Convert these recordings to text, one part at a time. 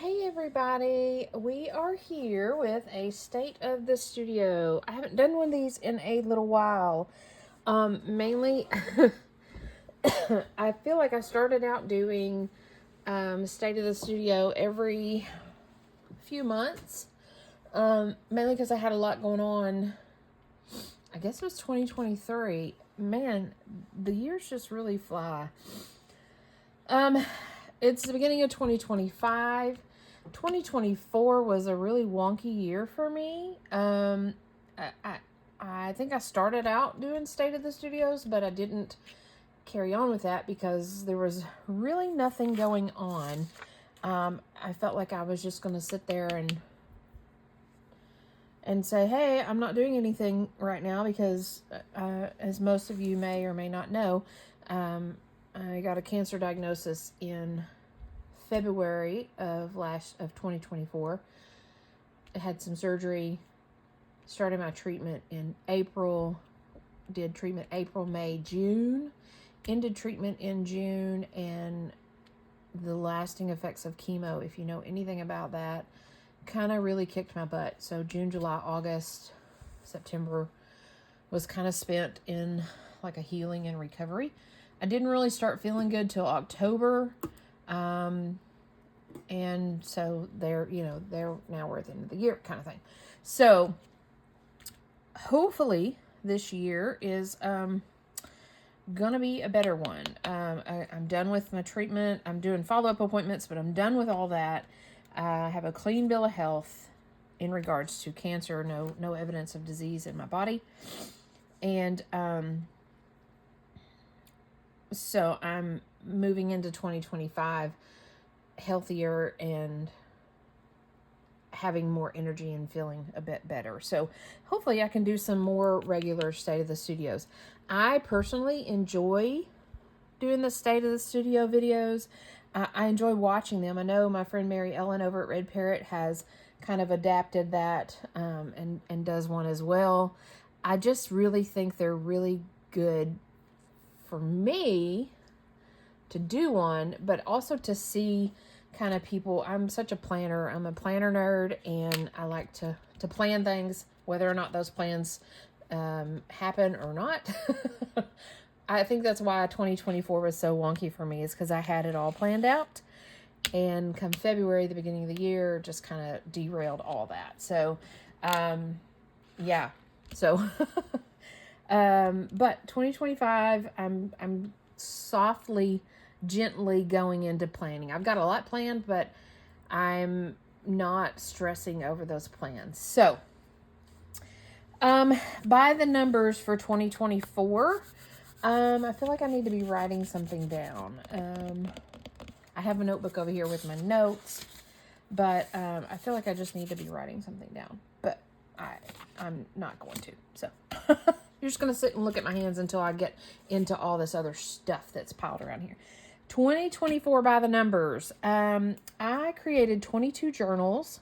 Hey everybody, we are here with a state of the studio. I haven't done one of these in a little while. Mainly, I feel like I started out doing state of the studio every few months. Mainly because I had a lot going on. I guess it was 2023. Man, the years just really fly. It's the beginning of 2025. 2024 was a really wonky year for me. I think I started out doing state of the studios, but I didn't carry on with that because there was really nothing going on. I felt like I was just going to sit there and say, hey, I'm not doing anything right now because, as most of you may or may not know, I got a cancer diagnosis in February of 2024. I had some surgery, started my treatment in April, did treatment April, May, June, ended treatment in June, and the lasting effects of chemo, if you know anything about that, kind of really kicked my butt. So June, July, August, September was kind of spent in like a healing and recovery. I didn't really start feeling good till October. And so they're now we're at the end of the year kind of thing. So hopefully this year is gonna be a better one. I'm done with my treatment. I'm doing follow-up appointments, but I'm done with all that. I have a clean bill of health in regards to cancer. No evidence of disease in my body. And so I'm moving into 2025 healthier and having more energy and feeling a bit better. So hopefully I can do some more regular state of the studios. I personally enjoy doing the state of the studio videos. I enjoy watching them. I know my friend Mary Ellen over at Red Parrot has kind of adapted that and does one as well. I just really think they're really good for me to do one, but also to see kind of people. I'm such a planner. I'm a planner nerd, and I like to plan things, whether or not those plans happen or not. I think that's why 2024 was so wonky for me, is because I had it all planned out, and come February, the beginning of the year, just kind of derailed all that. So yeah, so but 2025, I'm softly, gently going into planning. I've got a lot planned, but I'm not stressing over those plans. So, by the numbers for 2024, I feel like I need to be writing something down. I have a notebook over here with my notes, but I feel like I just need to be writing something down, but I'm not going to. So you're just going to sit and look at my hands until I get into all this other stuff that's piled around here. 2024 by the numbers. I created 22 journals,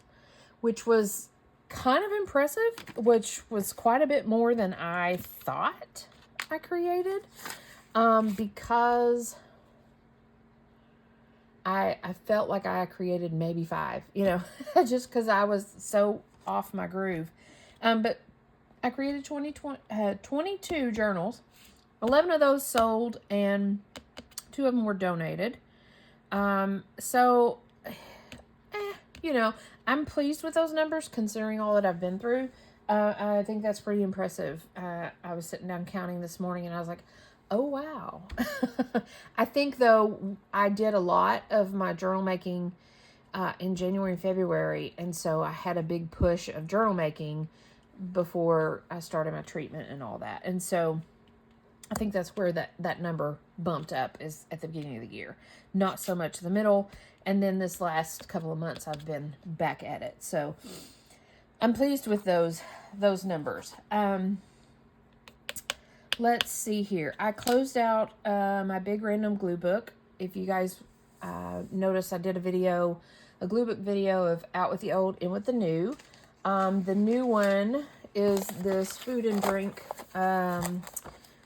which was kind of impressive, which was quite a bit more than I thought I created, because I felt like I created maybe 5, just because I was so off my groove. But I created 22 journals. 11 of those sold, and 2 of them were donated. So, I'm pleased with those numbers considering all that I've been through. I think that's pretty impressive. I was sitting down counting this morning, and I was like, oh, wow. I think, though, I did a lot of my journal making in January and February, and so I had a big push of journal making before I started my treatment and all that. And so I think that's where that number bumped up, is at the beginning of the year. Not so much the middle. And then this last couple of months, I've been back at it. So I'm pleased with those numbers. Let's see here. I closed out my big random glue book. If you guys notice, I did a glue book video of out with the old, in with the new. The new one is this food and drink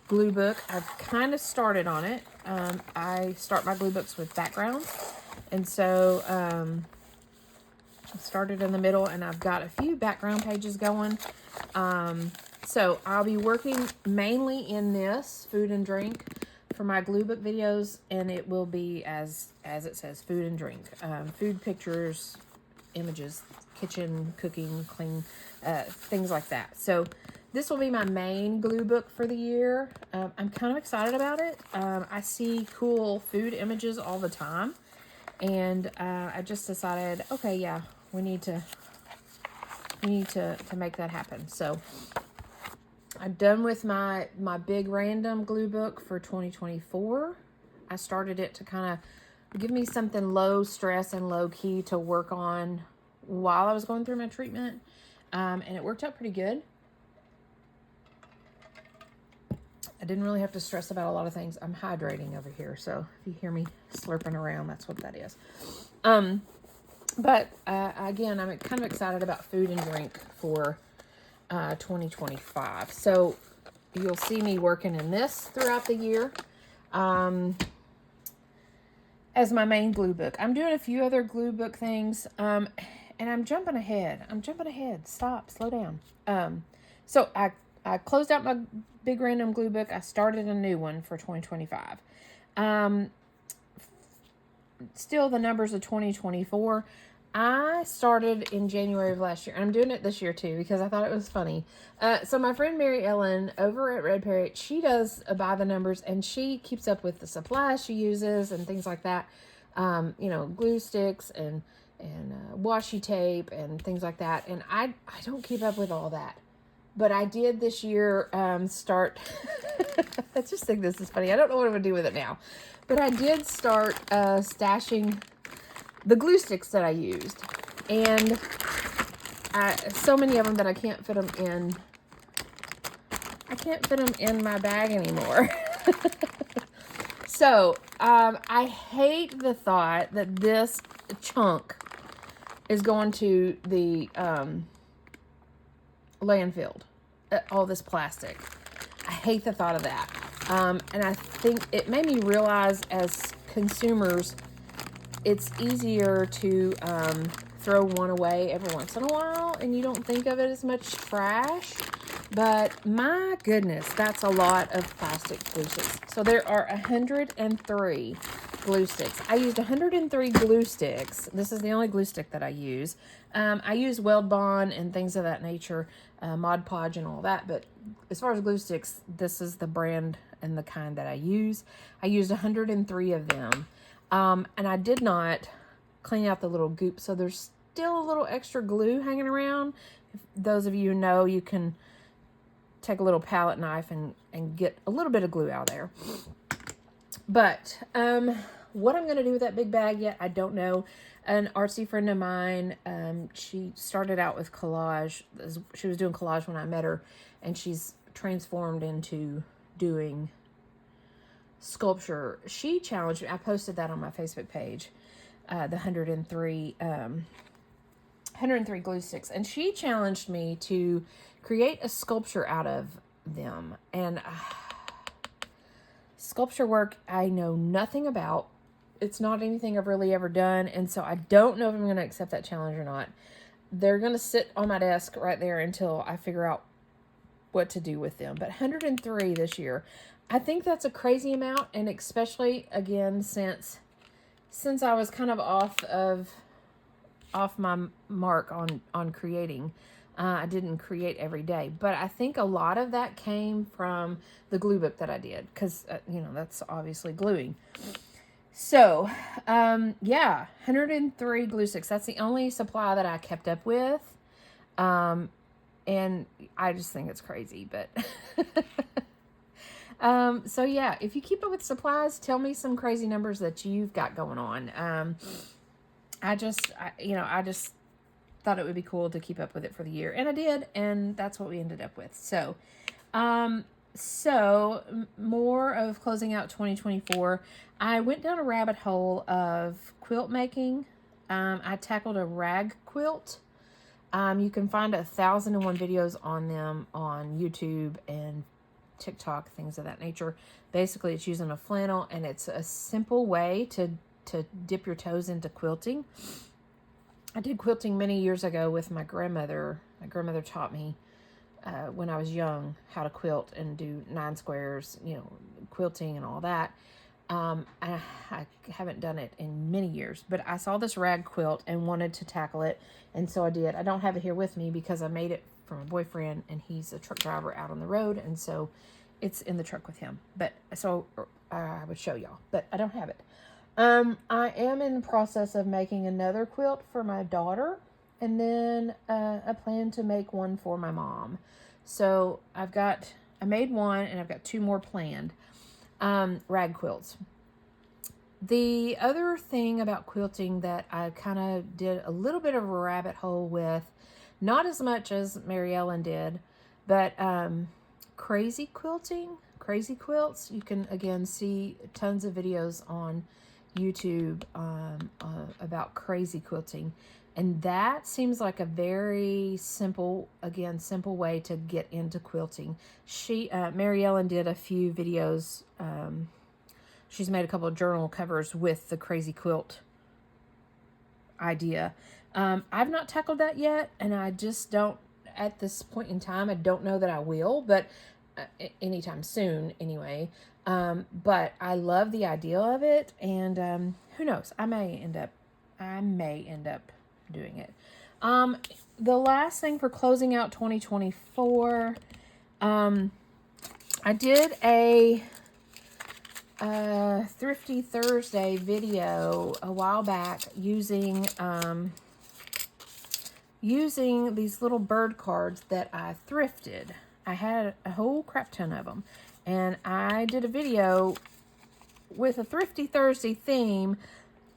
glue book. I've kind of started on it. I start my glue books with backgrounds. And so I started in the middle, and I've got a few background pages going. So I'll be working mainly in this food and drink for my glue book videos, and it will be as it says, food and drink, food pictures, images, kitchen, cooking, clean, things like that. So this will be my main glue book for the year. I'm kind of excited about it. I see cool food images all the time, and I just decided, okay, yeah, we need to make that happen. So I'm done with my big random glue book for 2024. I started it to kind of give me something low stress and low key to work on while I was going through my treatment. And it worked out pretty good. I didn't really have to stress about a lot of things. I'm hydrating over here, so if you hear me slurping around, that's what that is. But again, I'm kind of excited about food and drink for 2025. So you'll see me working in this throughout the year as my main glue book. I'm doing a few other glue book things, and I'm jumping ahead. Stop, slow down. So I closed out my big random glue book. I started a new one for 2025. Still the numbers of 2024. I started in January of last year. And I'm doing it this year too because I thought it was funny. So my friend Mary Ellen over at Red Parrot, she does by the numbers, and she keeps up with the supplies she uses and things like that. Glue sticks and washi tape and things like that. And I don't keep up with all that. But I did this year start, I just think this is funny. I don't know what I'm going to do with it now. But I did start stashing the glue sticks that I used. And so many of them that I can't fit them in. I can't fit them in my bag anymore. So I hate the thought that this chunk is going to the landfill. All this plastic. I hate the thought of that. And I think it made me realize as consumers, it's easier to throw one away every once in a while, and you don't think of it as much trash. But my goodness, that's a lot of plastic glue sticks. So there are 103 glue sticks. I used 103 glue sticks. This is the only glue stick that I use. I use Weld Bond and things of that nature, Mod Podge and all that. But as far as glue sticks, this is the brand and the kind that I use. I used 103 of them. And I did not clean out the little goop. So there's still a little extra glue hanging around. If those of you know, you can take a little palette knife and get a little bit of glue out of there. But what I'm going to do with that big bag yet, I don't know. An artsy friend of mine, she started out with collage. She was doing collage when I met her, and she's transformed into doing sculpture. She challenged me. I posted that on my Facebook page, the 103 glue sticks. And she challenged me to create a sculpture out of them. And sculpture work, I know nothing about. It's not anything I've really ever done. And so I don't know if I'm going to accept that challenge or not. They're going to sit on my desk right there until I figure out what to do with them. But 103 this year. I think that's a crazy amount, and especially again since I was kind of off my mark on creating. I didn't create every day, but I think a lot of that came from the glue book that I did because that's obviously gluing. So yeah, 103 glue sticks. That's the only supply that I kept up with, and I just think it's crazy, but. So yeah, if you keep up with supplies, tell me some crazy numbers that you've got going on. I just thought it would be cool to keep up with it for the year, and I did, and that's what we ended up with. So, more of closing out 2024. I went down a rabbit hole of quilt making. I tackled a rag quilt. You can find 1,001 videos on them on YouTube and TikTok, things of that nature. Basically, it's using a flannel, and it's a simple way to dip your toes into quilting. I did quilting many years ago with my grandmother. My grandmother taught me when I was young how to quilt and do 9 squares, quilting and all that. I haven't done it in many years, but I saw this rag quilt and wanted to tackle it, and so I did. I don't have it here with me because I made it for my boyfriend, and he's a truck driver out on the road, and so it's in the truck with him. But so I would show y'all, but I don't have it. I am in the process of making another quilt for my daughter, and then I plan to make one for my mom. So I made one, and I've got 2 more planned. Rag quilts. The other thing about quilting that I kind of did a little bit of a rabbit hole with, not as much as Mary Ellen did, but crazy quilting, crazy quilts. You can again see tons of videos on YouTube about crazy quilting, and that seems like a very simple way to get into quilting. Mary Ellen did a few videos. She's made a couple of journal covers with the crazy quilt idea. I've not tackled that yet, and I just don't, at this point in time, I don't know that I will, but anytime soon anyway. But I love the idea of it, and who knows, I may end up doing it. The last thing for closing out 2024, I did a Thrifty Thursday video a while back using these little bird cards that I thrifted. I had a whole crap ton of them, and I did a video with a Thrifty Thursday theme,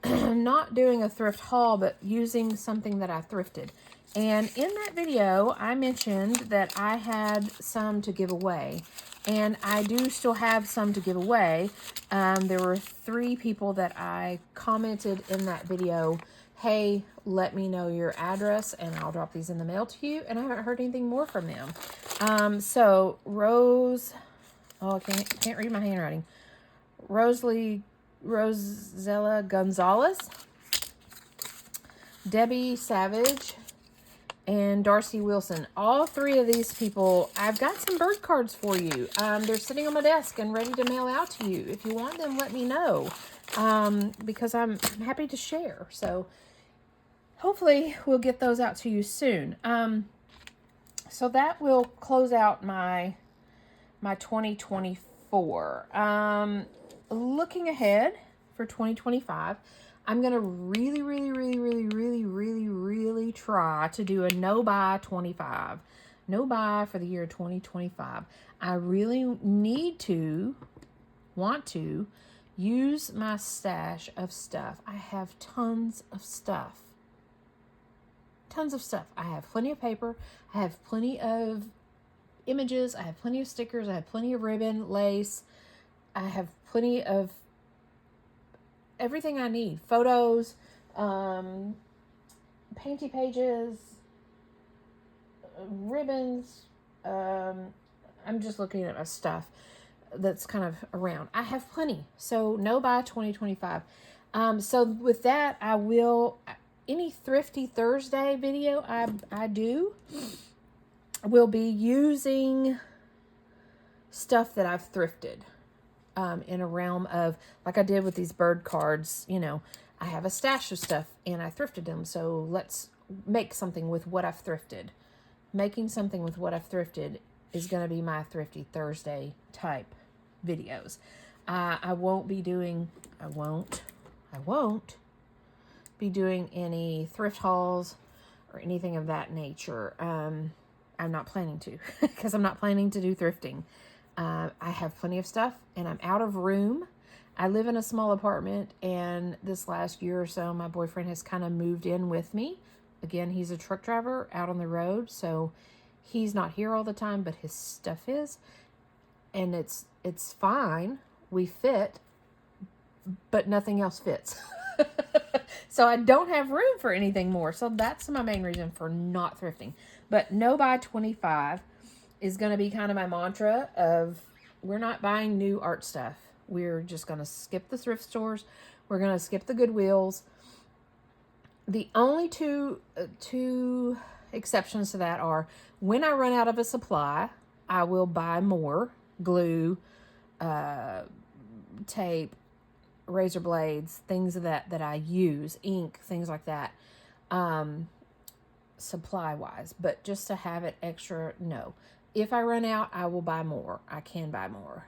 not doing a thrift haul, but using something that I thrifted. And in that video, I mentioned that I had some to give away, and I do still have some to give away. There were 3 people that I commented in that video, hey, let me know your address and I'll drop these in the mail to you, and I haven't heard anything more from them. So I can't read my handwriting. Rosella Gonzalez, Debbie Savage, and Darcy Wilson. All 3 of these people, I've got some bird cards for you. They're sitting on my desk and ready to mail out to you. If you want them, let me know, because I'm happy to share. So hopefully we'll get those out to you soon. So that will close out my 2024. Looking ahead for 2025, I'm going to really try to do a no-buy 25. No buy for the year 2025. I really want to use my stash of stuff. I have tons of stuff. I have plenty of paper. I have plenty of images. I have plenty of stickers. I have plenty of ribbon, lace. I have plenty of everything I need. Photos, painty pages, ribbons. I'm just looking at my stuff that's kind of around. I have plenty. So no buy 2025. So with that, I will, any Thrifty Thursday video I do will be using stuff that I've thrifted. In a realm of, like I did with these bird cards, I have a stash of stuff and I thrifted them. So let's make something with what I've thrifted. Making something with what I've thrifted is going to be my Thrifty Thursday type videos. I won't be doing any thrift hauls or anything of that nature. I'm not planning to, because I'm not planning to do thrifting. I have plenty of stuff and I'm out of room. I live in a small apartment, and this last year or so, my boyfriend has kind of moved in with me. Again, he's a truck driver out on the road, so he's not here all the time, but his stuff is. And it's fine. We fit, but nothing else fits. So I don't have room for anything more. So that's my main reason for not thrifting. But no buy 25 is going to be kind of my mantra of, we're not buying new art stuff. We're just going to skip the thrift stores. We're going to skip the Goodwills. The only two exceptions to that are when I run out of a supply, I will buy more glue, tape, razor blades, things of that I use, ink, things like that, supply wise. But just to have it extra, no. If I run out, I will buy more. I can buy more.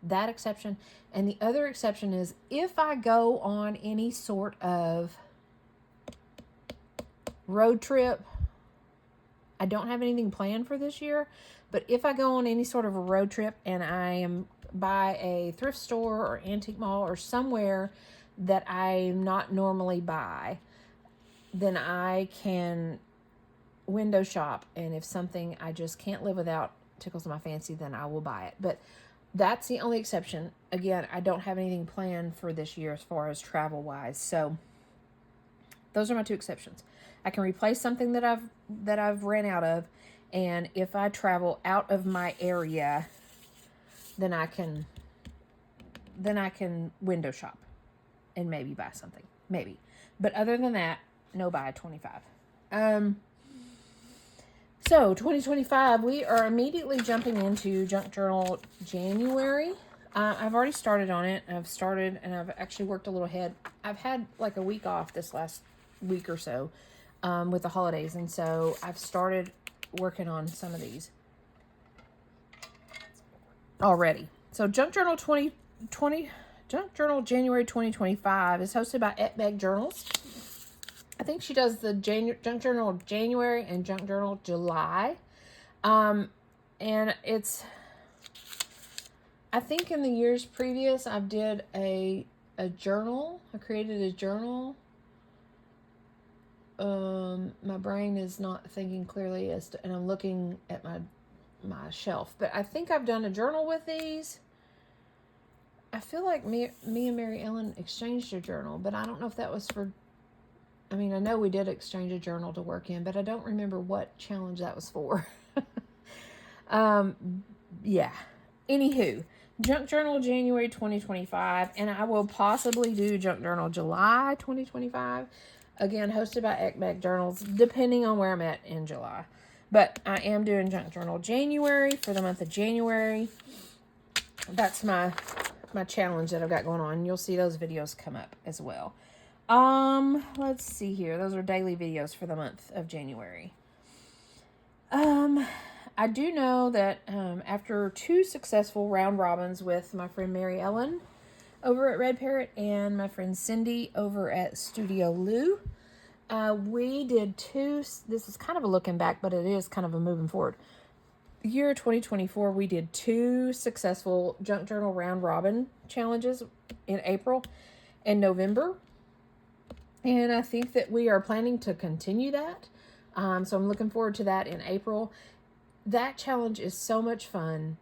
That exception. And the other exception is if I go on any sort of road trip. I don't have anything planned for this year, but if I go on any sort of a road trip and I am by a thrift store or antique mall or somewhere that I'm not normally by, then I can window shop, and if something I just can't live without tickles my fancy, then I will buy it. But that's the only exception. Again, I don't have anything planned for this year as far as travel wise. So those are my two exceptions. I can replace something that I've ran out of, and if I travel out of my area, then I can window shop and maybe buy something. Maybe. But other than that, no buy 25. So 2025, we are immediately jumping into Junk Journal January. I've already started on it. I've started and I've actually worked a little ahead. I've had like a week off this last week or so with the holidays, and so I've started working on some of these already. So Junk Journal Junk Journal January 2025 is hosted by Etbag Journals. I think she does the Junk Journal January and Junk Journal July. And it's, I think in the years previous, I did a journal. I created a journal. My brain is not thinking clearly and I'm looking at my shelf. But I think I've done a journal with these. I feel like me and Mary Ellen exchanged a journal, but I don't know if that was for, I mean, I know we did exchange a journal to work in, but I don't remember what challenge that was for. Yeah. Anywho, Junk Journal January 2025, and I will possibly do Junk Journal July 2025. Again, hosted by Etbag Journals, depending on where I'm at in July. But I am doing Junk Journal January for the month of January. That's my challenge that I've got going on. You'll see those videos come up as well. Let's see here. Those are daily videos for the month of January. I do know that after 2 successful round robins with my friend Mary Ellen over at Red Parrot and my friend Cindy over at Studio Lou, we did 2, this is kind of a looking back, but it is kind of a moving forward. Year 2024, we did 2 successful Junk Journal round robin challenges in April and November. And I think that we are planning to continue that. So I'm looking forward to that in April. That challenge is so much fun.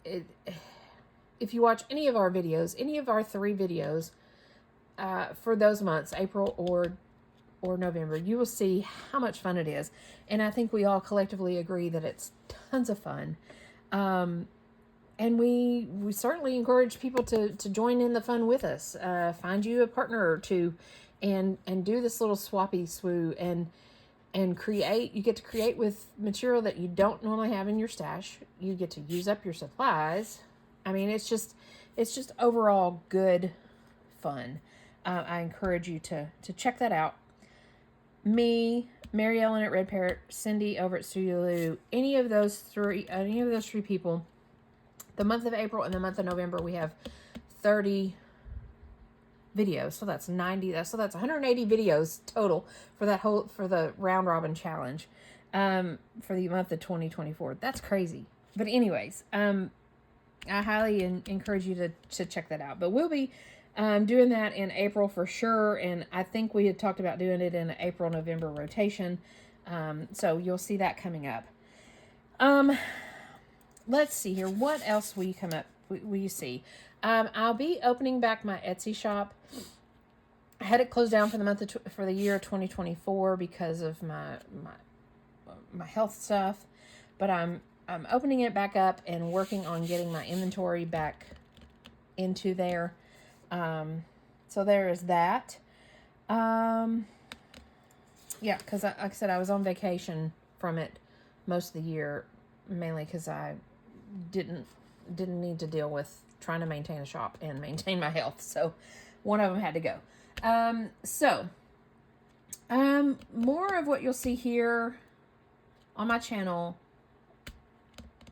If you watch any of our videos, any of our 3 videos for those months, April or November, you will see how much fun it is. And I think we all collectively agree that it's tons of fun. And we certainly encourage people to join in the fun with us. Find you a partner or two and do this little swappy swoo and create. You get to create with material that you don't normally have in your stash. You get to use up your supplies. I mean, it's just overall good fun. I encourage you to check that out. Me, Mary Ellen at Red Parrot, Cindy over at Studio Lou, any of those three people, the month of April and the month of November, we have 30 videos. So that's 90. So that's 180 videos total for the round robin challenge, for the month of 2024. That's crazy. But anyways, I highly encourage you to check that out. But we'll be doing that in April for sure. And I think we had talked about doing it in an April-November rotation. So you'll see that coming up. Let's see here. What else will you see? I'll be opening back my Etsy shop. I had it closed down for the year 2024 because of my health stuff, but I'm opening it back up and working on getting my inventory back into there. So there is that. Yeah, because like I said, I was on vacation from it most of the year, mainly because I didn't need to deal with trying to maintain a shop and maintain my health. So one of them had to go. More of what you'll see here on my channel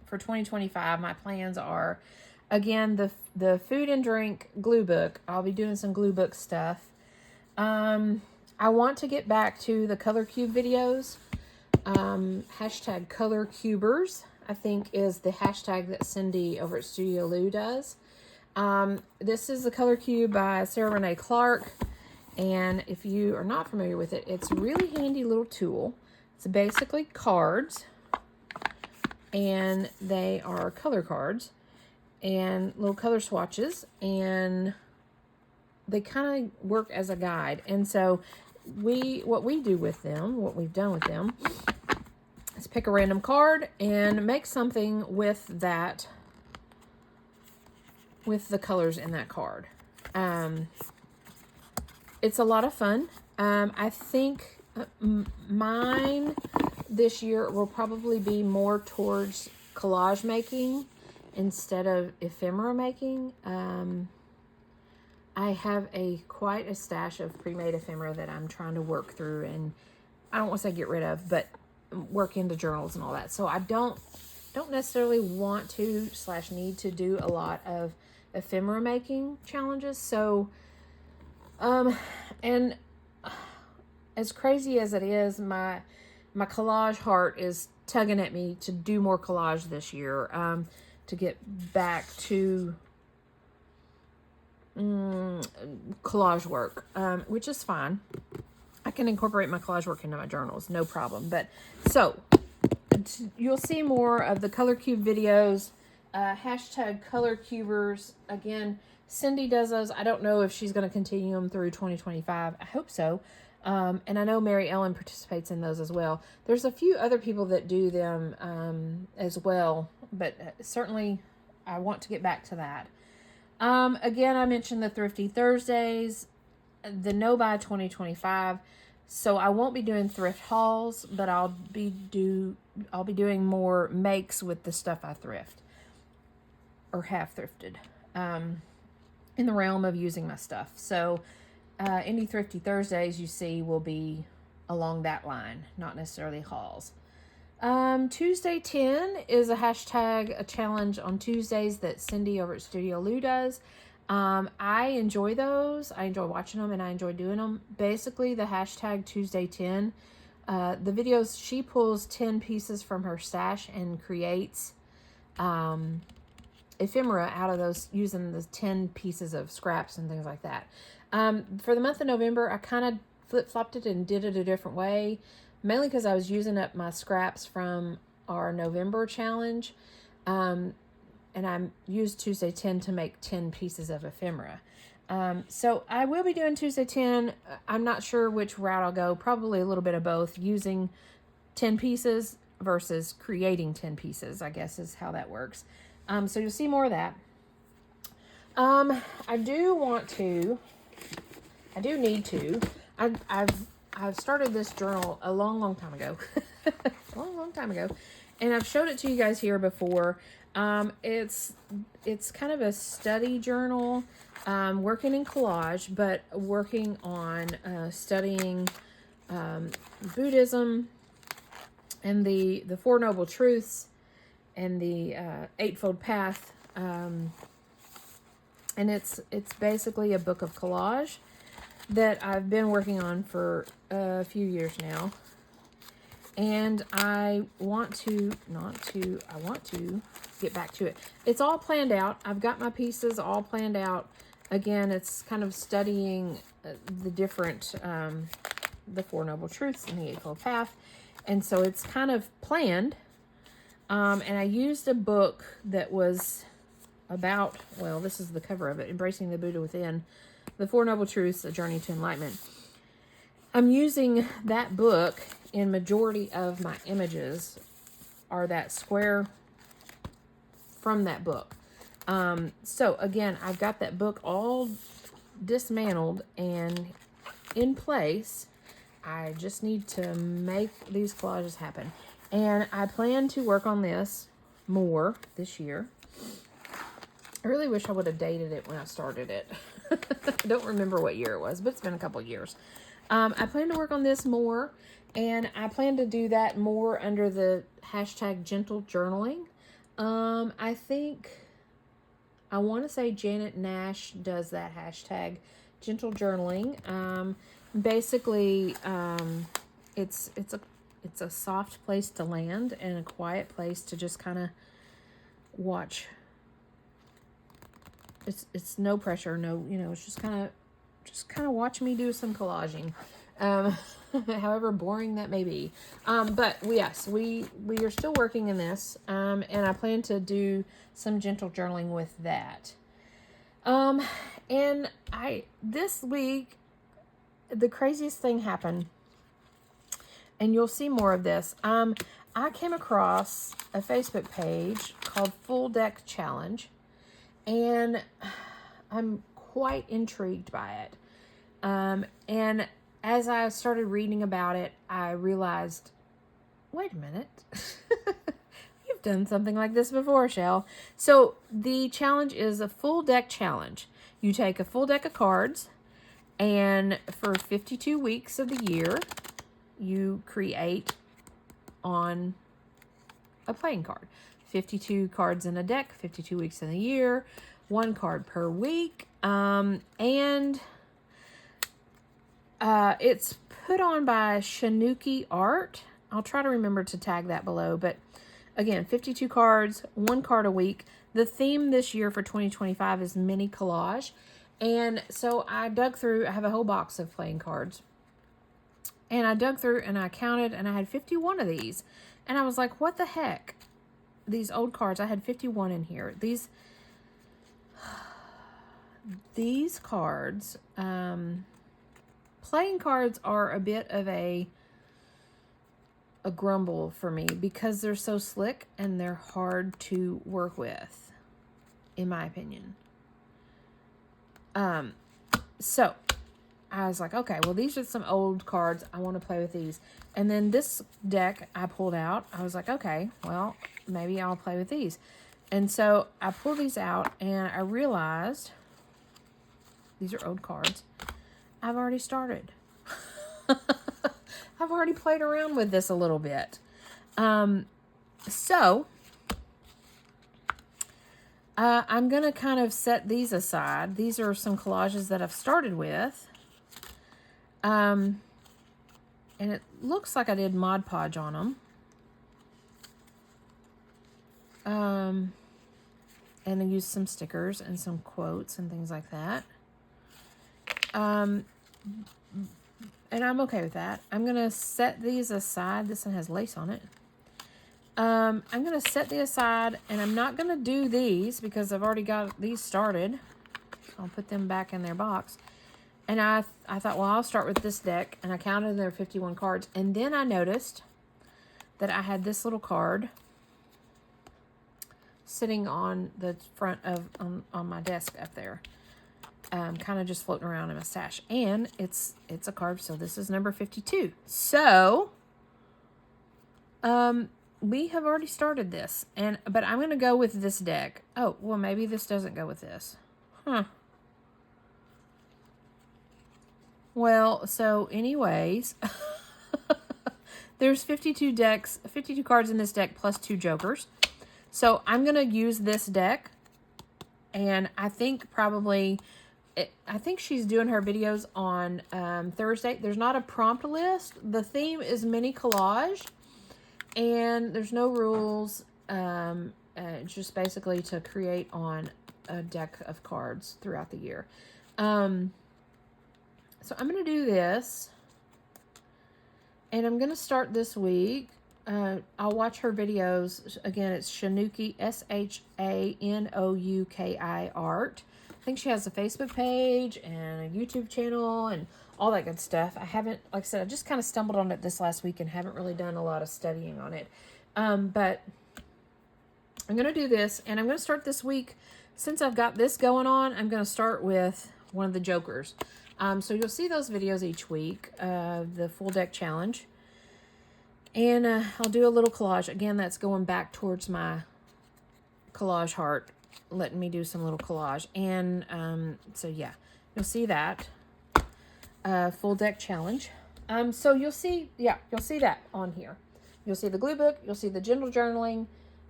for 2025. My plans are, again, the food and drink glue book. I'll be doing some glue book stuff. I want to get back to the color cube videos. Hashtag color cubers, I think, is the hashtag that Cindy over at Studio Lou does. This is the color cube by Sarah Renee Clark. And if you are not familiar with it, it's a really handy little tool. It's basically cards, and they are color cards and little color swatches, and they kind of work as a guide. And so what we've done with them is pick a random card and make something with that, with the colors in that card. It's a lot of fun. I think mine this year will probably be more towards collage making instead of ephemera making. I have quite a stash of pre-made ephemera that I'm trying to work through, and I don't want to say get rid of, but work into journals and all that. So I don't necessarily want to / need to do a lot of ephemera making challenges. So, and as crazy as it is, my collage heart is tugging at me to do more collage this year, to get back to collage work, which is fine. I can incorporate my collage work into my journals, no problem. But so you'll see more of the color cube videos, hashtag color cubers. Again, Cindy does those. I don't know if she's going to continue them through 2025. I hope so. And I know Mary Ellen participates in those as well. There's a few other people that do them as well, but certainly I want to get back to that. Again, I mentioned the Thrifty Thursdays, the No Buy 2025. So I won't be doing thrift hauls, but I'll be doing more makes with the stuff I thrift or have thrifted, in the realm of using my stuff. So any Thrifty Thursdays you see will be along that line, not necessarily hauls. Tuesday 10 is a challenge on Tuesdays that Cindy over at Studio Lou does. I enjoy those. I enjoy watching them, and I enjoy doing them. Basically, the hashtag Tuesday 10, the videos, she pulls 10 pieces from her stash and creates ephemera out of those using the 10 pieces of scraps and things like that. For the month of November, I kind of flip-flopped it and did it a different way, mainly because I was using up my scraps from our November challenge. And I used Tuesday 10 to make 10 pieces of ephemera. So I will be doing Tuesday 10. I'm not sure which route I'll go. Probably a little bit of both, using 10 pieces versus creating 10 pieces, I guess is how that works. So you'll see more of that. I do need to. I've started this journal a long time ago. long time ago. And I've showed it to you guys here before. It's kind of a study journal, working in collage, but working on studying Buddhism and the Four Noble Truths and the Eightfold Path. And it's basically a book of collage that I've been working on for a few years now. And I want to get back to it. It's all planned out. I've got my pieces all planned out. Again, it's kind of studying the different, the Four Noble Truths and the Eightfold Path. And so it's kind of planned. And I used a book that was about, well, this is the cover of it, Embracing the Buddha Within, the Four Noble Truths, A Journey to Enlightenment. I'm using that book, in majority of my images are that square from that book. So again, I've got that book all dismantled and in place. I just need to make these collages happen. And I plan to work on this more this year. I really wish I would have dated it when I started it. I don't remember what year it was, but it's been a couple years. I plan to work on this more, and I plan to do that more under the hashtag gentle journaling. I think, I want to say Janet Nash does that hashtag gentle journaling. Basically, it's a soft place to land and a quiet place to just kind of watch. It's no pressure, no, it's just kind of watch me do some collaging, however boring that may be. But yes, we are still working in this, and I plan to do some gentle journaling with that. And this week, the craziest thing happened, and you'll see more of this. I came across a Facebook page called Full Deck Challenge, and I'm quite intrigued by it. And as I started reading about it, I realized, wait a minute, you've done something like this before, Shell. So the challenge is a full deck challenge. You take a full deck of cards, and for 52 weeks of the year, you create on a playing card. 52 cards in a deck, 52 weeks in a year, 1 card per week. And it's put on by Scavenger Art. I'll try to remember to tag that below. But again, 52 cards, 1 card a week. The theme this year for 2025 is mini collage. And so I dug through, I have a whole box of playing cards. And I dug through and I counted, and I had 51 of these. And I was like, what the heck? These old cards, I had 51 in here. These cards, playing cards are a bit of a grumble for me because they're so slick and they're hard to work with, in my opinion. So I was like, okay, well, these are some old cards. I want to play with these. And then this deck I pulled out. I was like, okay, well, maybe I'll play with these. And so I pulled these out, and I realized these are old cards. I've already started. I've already played around with this a little bit. So I'm going to kind of set these aside. These are some collages that I've started with. And it looks like I did Mod Podge on them. And I used some stickers and some quotes and things like that. And I'm okay with that. I'm going to set these aside. This one has lace on it. I'm going to set these aside, and I'm not going to do these because I've already got these started. I'll put them back in their box. And I thought, well, I'll start with this deck, and I counted there 51 cards. And then I noticed that I had this little card sitting on the front of on my desk up there, kind of just floating around in my stash. And it's a card, so this is number 52. So we have already started this, but I'm going to go with this deck. Oh, well, maybe this doesn't go with this. Well, so anyways, there's 52 cards in this deck plus 2 jokers. So I'm going to use this deck, and I think she's doing her videos on Thursday. There's not a prompt list. The theme is mini collage, and there's no rules. It's just basically to create on a deck of cards throughout the year. So I'm going to do this, and I'm going to start this week. I'll watch her videos. Again, it's Shanouki, Shanouki Art. I think she has a Facebook page and a YouTube channel and all that good stuff. I haven't, like I said, I just kind of stumbled on it this last week and haven't really done a lot of studying on it. But I'm going to do this, and I'm going to start this week. Since I've got this going on, I'm going to start with one of the jokers. So you'll see those videos each week, the full deck challenge. And I'll do a little collage. Again, that's going back towards my collage heart, letting me do some little collage. And so yeah, you'll see that full deck challenge. So you'll see that on here. You'll see the glue book, you'll see the gentle journaling,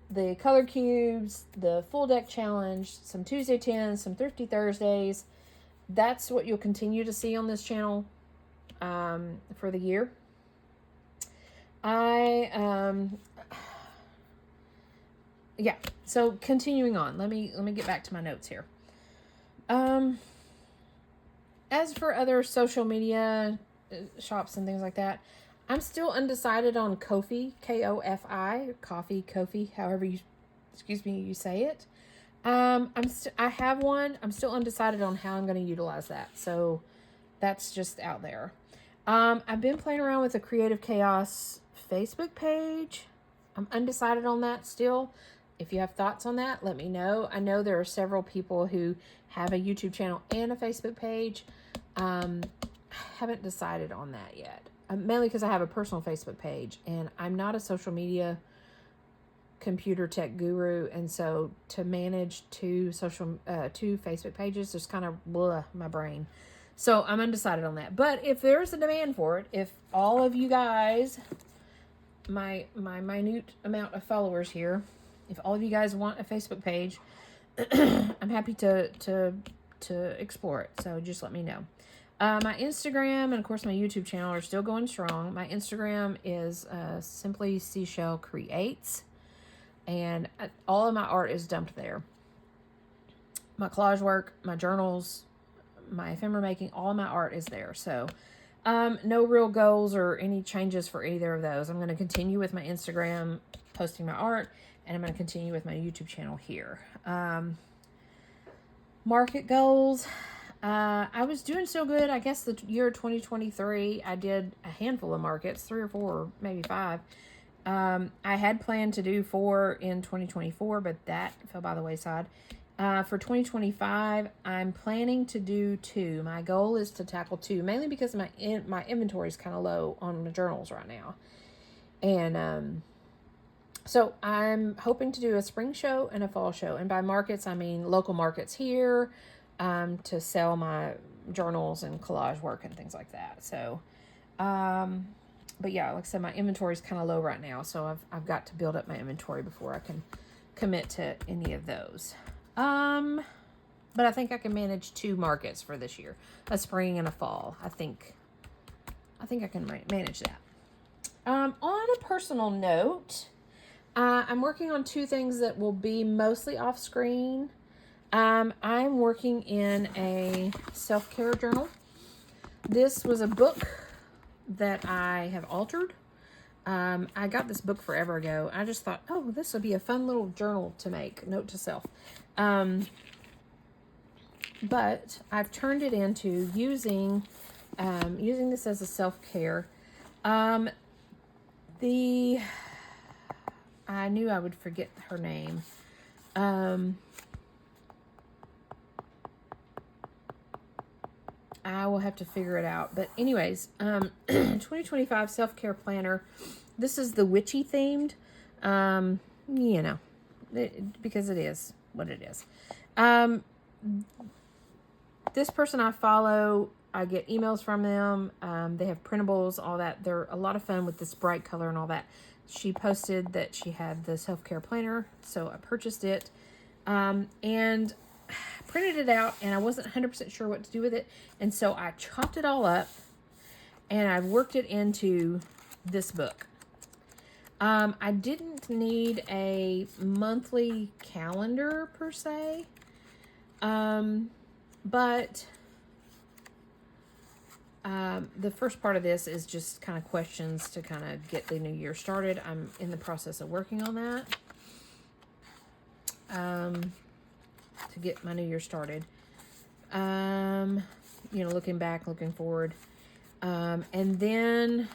the color cubes, the full deck challenge, some Tuesday 10s, some Thrifty Thursdays. That's what you'll continue to see on this channel for the year. So continuing on, let me get back to my notes here. As for other social media shops and things like that, I'm still undecided on Ko-fi, K-O-F-I, Ko-fi, however you say it. I have one. I'm still undecided on how I'm going to utilize that. So that's just out there. I've been playing around with the Creative Chaos Facebook page. I'm undecided on that still. If you have thoughts on that, let me know. I know there are several people who have a YouTube channel and a Facebook page. I haven't decided on that yet. Mainly because I have a personal Facebook page, and I'm not a social computer tech guru, and so to manage two Facebook pages just kind of my brain. So I'm undecided on that. But if there's a demand for it, if all of you guys, my minute amount of followers here, if all of you guys want a Facebook page, I'm happy to explore it. So just let me know. My Instagram and of course my YouTube channel are still going strong. My Instagram is Simply Seashell Creates, and all of my art is dumped there. My collage work, my journals, my ephemera making, all of my art is there. So no real goals or any changes for either of those. I'm going to continue with my Instagram posting my art, and I'm going to continue with my YouTube channel here. Market goals. I was doing so good. I guess the year 2023, I did a handful of markets, 3 or 4, maybe 5. I had planned to do 4 in 2024, but that fell by the wayside. For 2025, I'm planning to do 2. My goal is to tackle 2, mainly because my inventory is kind of low on the journals right now. And so I'm hoping to do a spring show and a fall show. And by markets, I mean local markets here, to sell my journals and collage work and things like that. So, but yeah, like I said, my inventory is kind of low right now. So I've got to build up my inventory before I can commit to any of those. But I think I can manage 2 markets for this year, a spring and a fall. I think I can manage that. On a personal note, I'm working on 2 things that will be mostly off screen. I'm working in a self-care journal. This was a book that I have altered. I got this book forever ago. I just thought, oh, this would be a fun little journal to make, note to self. But I've turned it into using this as a self-care. I knew I would forget her name. I will have to figure it out. But anyways, 2025 self-care planner. This is the witchy themed, because it is what it is. This person I follow, I get emails from them. They have printables, all that. They're a lot of fun with this bright color and all that. She posted that she had the self-care planner, so I purchased it. And printed it out, and I wasn't 100% sure what to do with it, and so I chopped it all up and I worked it into this book. I didn't need a monthly calendar per se, but the first part of this is just kind of questions to kind of get the new year started. I'm in the process of working on that. To get my new year started. Looking back, looking forward. And then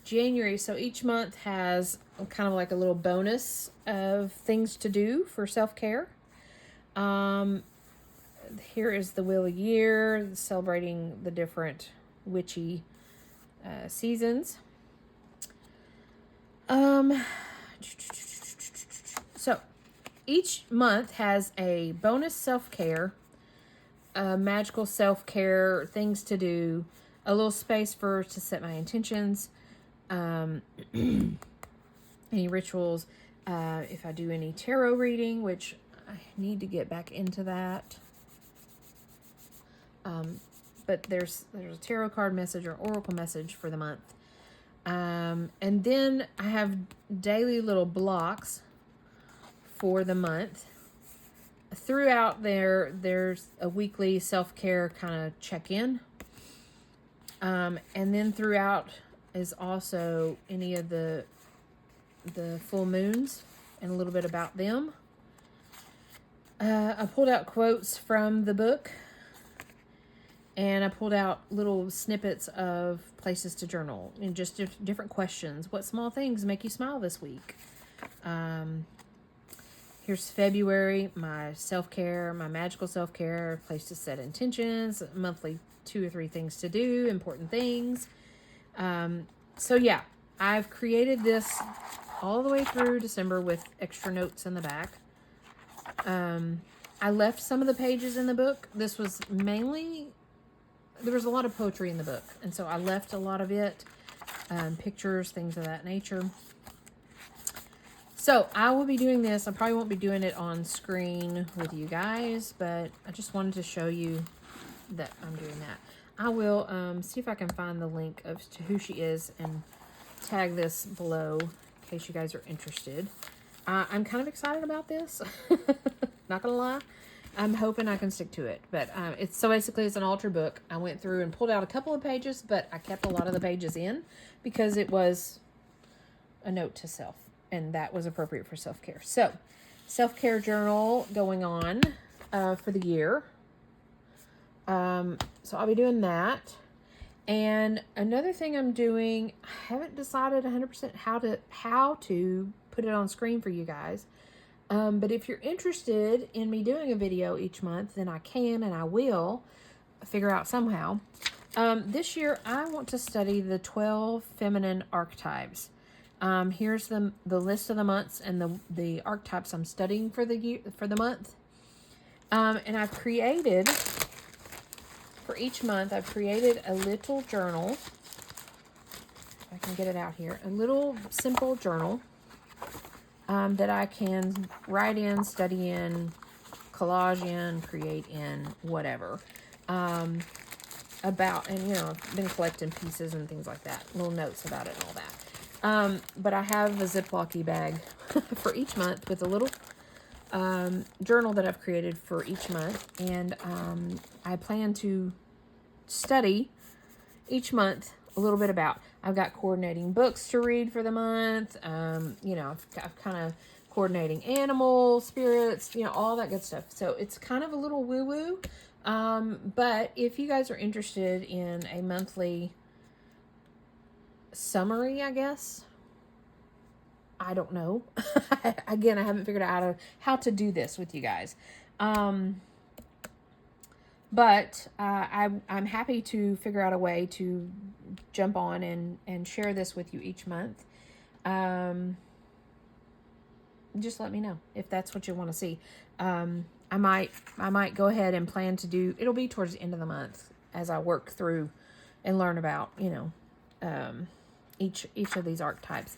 January, so each month has kind of like a little bonus of things to do for self-care. here is the Wheel of Year, celebrating the different witchy seasons. So each month has a bonus self-care, magical self-care, things to do, a little space to set my intentions, any rituals, if I do any tarot reading, which I need to get back into that. But there's a tarot card message or oracle message for the month. And then I have daily little blocks for the month. Throughout there's a weekly self-care kind of check-in. And then throughout is also any of the full moons and a little bit about them. I pulled out quotes from the book, and I pulled out little snippets of places to journal and just different questions. What small things make you smile this week? Here's February, my self-care, my magical self-care, place to set intentions, monthly 2 or 3 things to do, important things. So yeah, I've created this all the way through December with extra notes in the back. I left some of the pages in the book. This was mainly, there was a lot of poetry in the book, and so I left a lot of it, pictures, things of that nature. So I will be doing this. I probably won't be doing it on screen with you guys, but I just wanted to show you that I'm doing that. I will see if I can find the link to who she is and tag this below in case you guys are interested. I'm kind of excited about this. Not gonna lie. I'm hoping I can stick to it. But it's an altar book. I went through and pulled out a couple of pages, but I kept a lot of the pages in because it was a note to self, and that was appropriate for self-care. So, self-care journal going on for the year. So I'll be doing that. And another thing I'm doing, I haven't decided 100% how to put it on screen for you guys. But if you're interested in me doing a video each month, then I can and I will figure out somehow. This year, I want to study the 12 feminine archetypes. Here's the list of the months and the archetypes I'm studying for the month. And I've created, for each month, I've created a little journal. If I can get it out here. A little simple journal that I can write in, study in, collage in, create in, whatever. About, and I've been collecting pieces and things like that. Little notes about it and all that. But I have a Ziploc bag for each month with a little journal that I've created for each month. And I plan to study each month a little bit about. I've got coordinating books to read for the month. I've kind of coordinating animals, spirits, all that good stuff. So it's kind of a little woo-woo. But if you guys are interested in a monthly summary, I guess, I don't know. Again, I haven't figured out how to do this with you guys. But I'm happy to figure out a way to jump on and share this with you each month. Just let me know if that's what you want to see. I might go ahead and plan to do, it'll be towards the end of the month as I work through and learn about, each of these archetypes.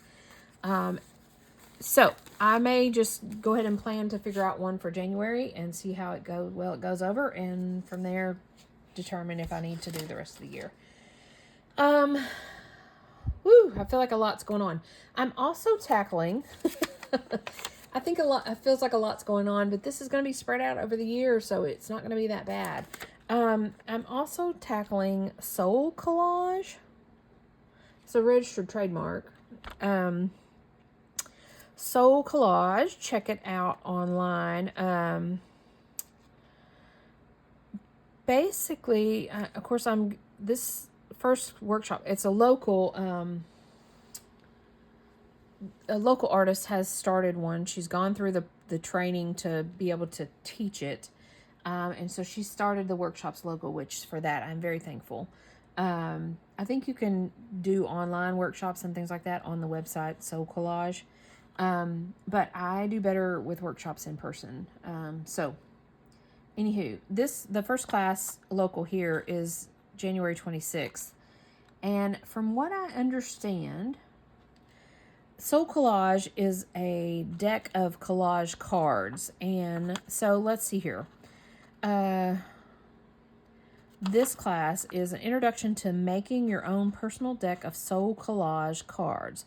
So I may just go ahead and plan to figure out one for January and see how it goes. Well, it goes over, and from there determine if I need to do the rest of the year. I feel like a lot's going on. I'm also tackling, I think it feels like a lot's going on, but this is going to be spread out over the year, so it's not going to be that bad. I'm also tackling SoulCollage. It's a registered trademark. SoulCollage, check it out online. Basically, of course, this first workshop, it's a local artist has started one. She's gone through the training to be able to teach it. And so she started the workshops logo, which for that I'm very thankful. I think you can do online workshops and things like that on the website SoulCollage. But I do better with workshops in person. So anywho, the first class local here is January 26th. And from what I understand, SoulCollage is a deck of collage cards. And so let's see here. This class is an introduction to making your own personal deck of SoulCollage cards.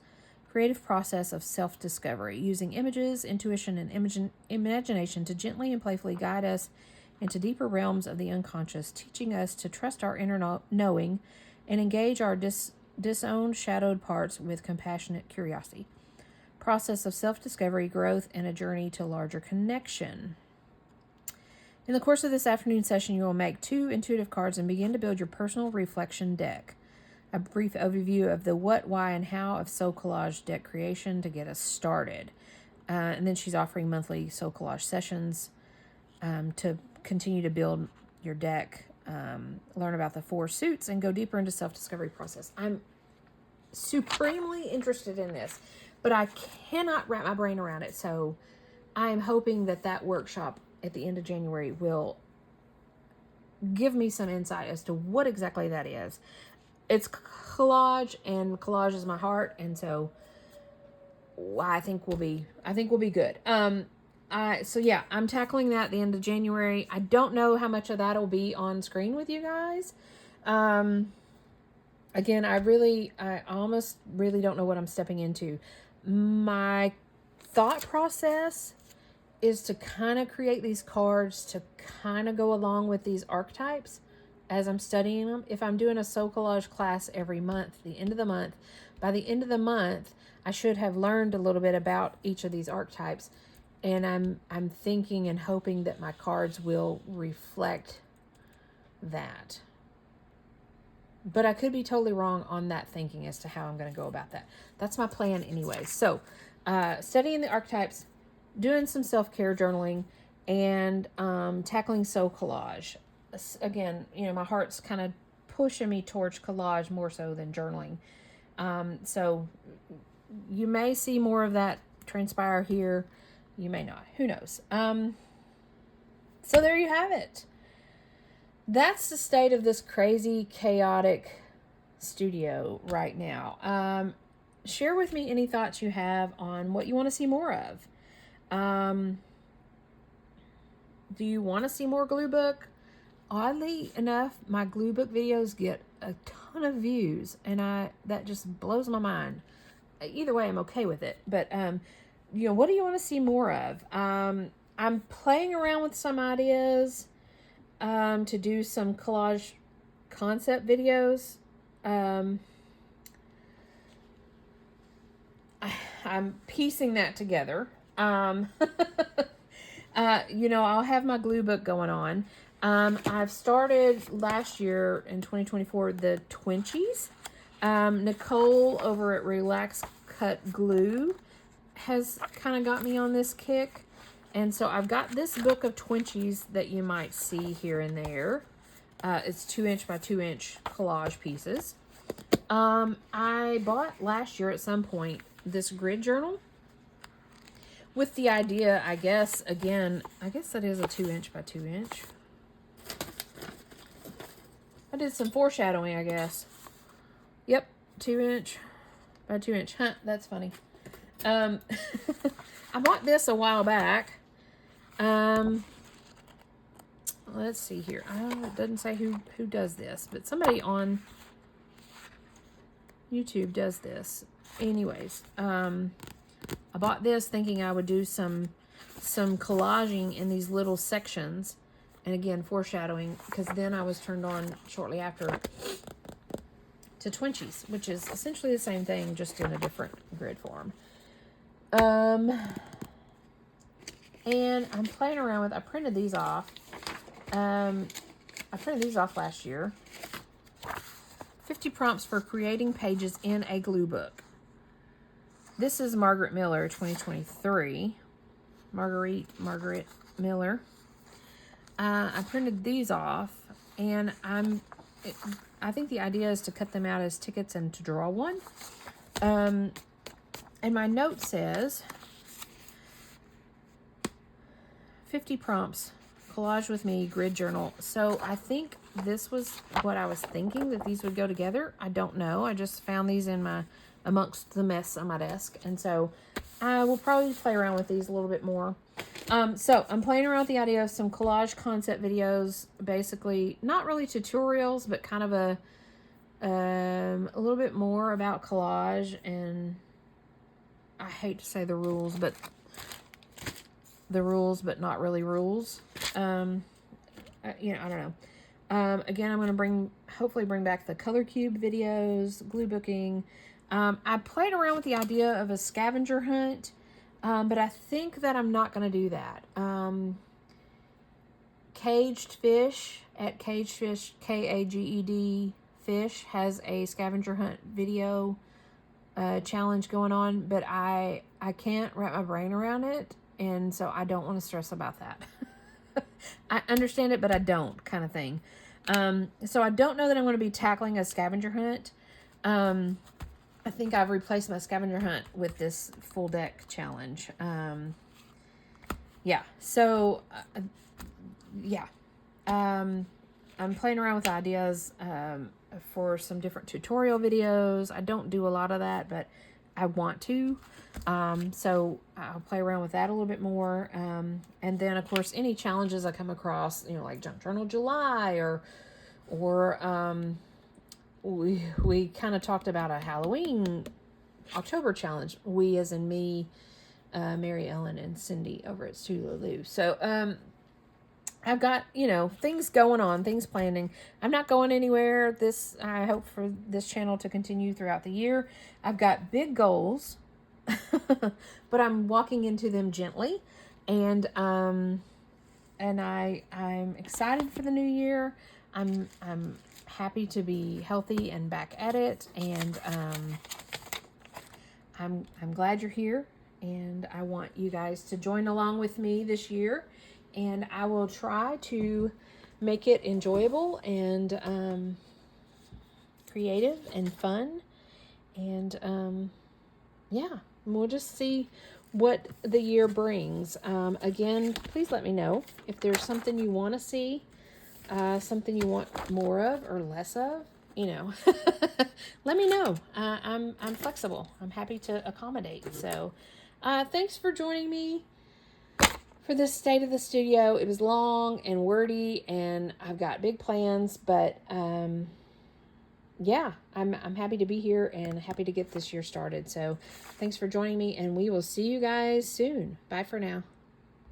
Creative process of self-discovery, using images, intuition, and imagination to gently and playfully guide us into deeper realms of the unconscious, teaching us to trust our inner knowing and engage our disowned, shadowed parts with compassionate curiosity. Process of self-discovery, growth, and a journey to larger connection. In the course of this afternoon session, you will make 2 intuitive cards and begin to build your personal reflection deck. A brief overview of the what, why, and how of SoulCollage deck creation to get us started. And then she's offering monthly SoulCollage sessions to continue to build your deck, learn about the 4 suits, and go deeper into self-discovery process. I'm supremely interested in this, but I cannot wrap my brain around it. So I'm hoping that workshop at the end of January will give me some insight as to what exactly that is. It's collage, and collage is my heart, and so I think we'll be good. So yeah, I'm tackling that at the end of January. I don't know how much of that will be on screen with you guys. Again, I almost really don't know what I'm stepping into. My thought process is to kind of create these cards to kind of go along with these archetypes as I'm studying them. If I'm doing a SoulCollage class every month, by the end of the month, I should have learned a little bit about each of these archetypes. And I'm thinking and hoping that my cards will reflect that. But I could be totally wrong on that thinking as to how I'm going to go about that. That's my plan anyway. So, studying the archetypes, doing some self-care journaling, and tackling SoulCollage. Again, my heart's kind of pushing me towards collage more so than journaling. So you may see more of that transpire here. You may not. Who knows? So there you have it. That's the state of this crazy, chaotic studio right now. Share with me any thoughts you have on what you want to see more of. Do you want to see more glue book? Oddly enough, my glue book videos get a ton of views, and that just blows my mind. Either way, I'm okay with it. But what do you want to see more of? I'm playing around with some ideas to do some collage concept videos. I'm piecing that together. I'll have my glue book going on. I've started last year in 2024 the Twinchies. Nicole over at Relax Cut Glue has kind of got me on this kick. And so I've got this book of Twinchies that you might see here and there. It's 2-inch by 2-inch collage pieces. I bought last year at some point this grid journal with the idea, I guess that is a 2-inch by 2-inch. I did some foreshadowing, I guess. Yep, 2-inch by 2-inch. Huh, that's funny. I bought this a while back. Let's see here. It doesn't say who does this, but somebody on YouTube does this. Anyways, I bought this thinking I would do some collaging in these little sections, and again foreshadowing, because then I was turned on shortly after to Twinchies, which is essentially the same thing, just in a different grid form. And I'm playing around with. I printed these off. Last year. 50 prompts for creating pages in a glue book. This is Margaret Miller, 2023. Margaret Miller. I printed these off, and I think the idea is to cut them out as tickets and to draw one. And my note says 50 prompts, collage with me, grid journal. So I think this was what I was thinking, that these would go together. I don't know. I just found these amongst the mess on my desk. And so I will probably play around with these a little bit more. So I'm playing around with the idea of some collage concept videos, basically not really tutorials, but kind of a little bit more about collage, and I hate to say the rules, but not really rules. I don't know. Again, I'm going to hopefully bring back the color cube videos, glue booking. I played around with the idea of a scavenger hunt, but I think that I'm not going to do that. Caged Fish at Caged Fish, Kaged Fish, has a scavenger hunt video challenge going on, but I can't wrap my brain around it, and so I don't want to stress about that. I understand it, but I don't, kind of thing. So I don't know that I'm going to be tackling a scavenger hunt. I think I've replaced my scavenger hunt with this full deck challenge. Yeah, so yeah. I'm playing around with ideas for some different tutorial videos. I don't do a lot of that, but I want to. So I'll play around with that a little bit more. And then, of course, any challenges I come across, like Junk Journal July, or we kind of talked about a Halloween October challenge. We, as in me, Mary Ellen, and Cindy over at Studio Lou. So, I've got, things going on, things planning. I'm not going anywhere. I hope for this channel to continue throughout the year. I've got big goals, but I'm walking into them gently. And I'm excited for the new year. I'm happy to be healthy and back at it. And, I'm glad you're here, and I want you guys to join along with me this year. And I will try to make it enjoyable and creative and fun. And yeah, we'll just see what the year brings. Again, please let me know if there's something you want to see, something you want more of or less of. Let me know. I'm flexible. I'm happy to accommodate. So thanks for joining me for this state of the studio. It was long and wordy, and I've got big plans, but yeah, I'm happy to be here and happy to get this year started. So thanks for joining me, and we will see you guys soon. Bye for now.